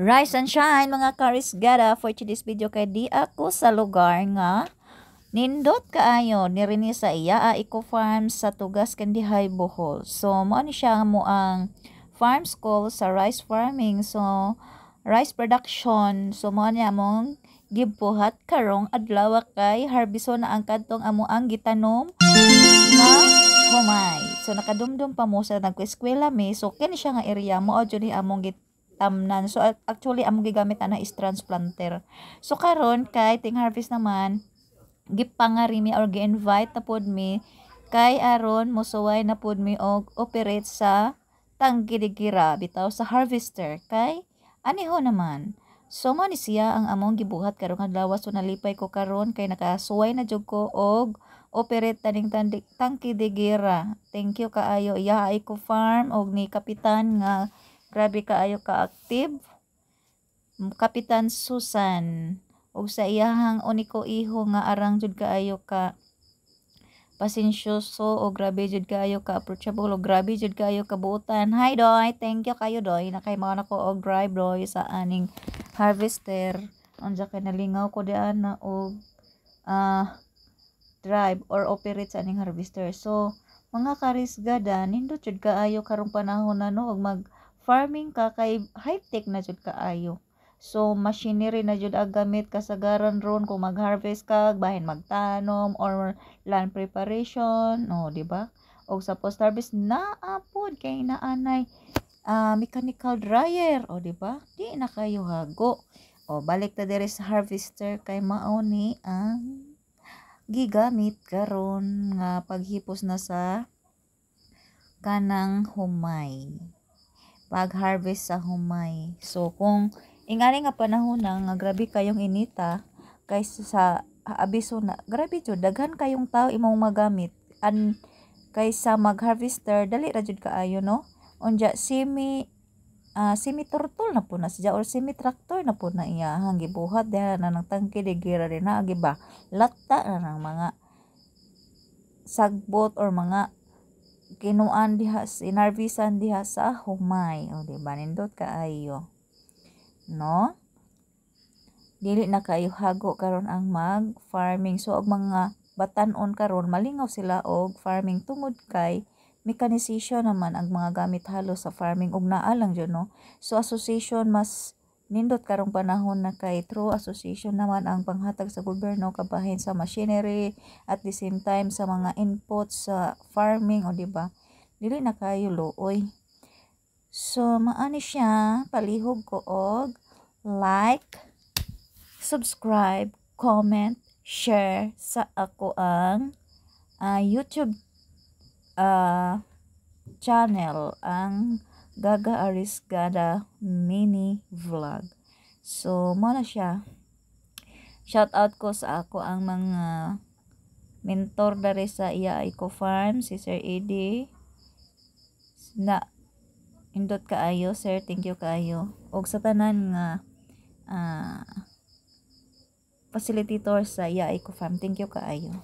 Rise and shine mga karisgada, for today's video kay di ako sa lugar nga nindot kaayo nirini sa iya Eco Farm sa Tugas Kandihay, Bohol. So mo ni siya mo ang farm school sa rice farming, so rice production. So mo niya among gibuhat karong adlaw kay harbiso na ang kadtong amo ang gitanom na humay. So nakadumdum pa mo sa nagko-eskwela mi, so kini siya nga area mo o jud among tamnan. So actually among gigamit ana is transplanter. So karon kay ting harvest naman gipangari mi or gi-invite na pod mi kay aron mosuway na pod mi og operate sa tanggidigira bitaw sa harvester kay aniho naman. So mo ni siya ang among gibuhat karong adlaw. So nalipay ko karon kay nakasuway na jud ko og operate taning tangkidigira. Thank you kaayo iya Eco Farm og ni kapitan nga grabe kaayo ka-active, Kapitan Susan, ug sa iyahang uniko iho nga arang jud kaayo ka pasensyoso o grabe jud kaayo ka approachable o grabe jud kaayo kabuutan. Hi Doy, thank you kayo Doy nakay mao nako og drive Doy sa aning harvester. Unsa kay nalingaw ko dian na og drive or operate sa aning harvester. So mga karisgada, nindot jud kaayo karong panahon na no og mag farming ka kay high-tech na jud kaayo. So machinery na jud ang gamit kasagaran ron kung mag-harvest ka, bahin magtanom or land preparation, no, di ba? Og sa post-harvest naapod kay naanay mechanical dryer, o di ba? Di na kayo hago. O balik ta diri sa harvester kay mao ni ang gigamit karon nga paghipos na sa kanang humay. Pag-harvest sa humay. So kung ingani nga panahon na nga grabe kayong inita kaysa sa abiso na grabe jud daghan kayong tao imong magamit kaysa mag-harvester dali ra jud kaayo no. Unya semi turtle na po na siya or semi tractor na po na iya hang gibuhat diha na ng tangke de gira rin na giba latta na ng mga sagbot or mga kinuan diha sinarvisan diha sa humay, o diba nindot kaayo no, dili na kayo hago karon ang mag farming. So og mga batan-on karon malingaw sila og farming tungod kay mechanization naman ang mga gamit halos sa farming ug naa lang jud no. So association mas nindot karong panahon na kay through association naman ang panghatag sa gobyerno kabahin sa machinery at the same time sa mga inputs sa farming, o diba dili na kayo luoy. So maani siya, palihog ko og like, subscribe, comment, share sa ako ang YouTube channel, ang Gaga Arisgada mini vlog. So mo na siya, shout out ko sa ako ang mga mentor dari sa iya Eco Farm, si Sir Eddie na indot kaayo sir, thank you kaayo, og sa tanan nga facilitator sa iya Eco Farm, thank you kaayo.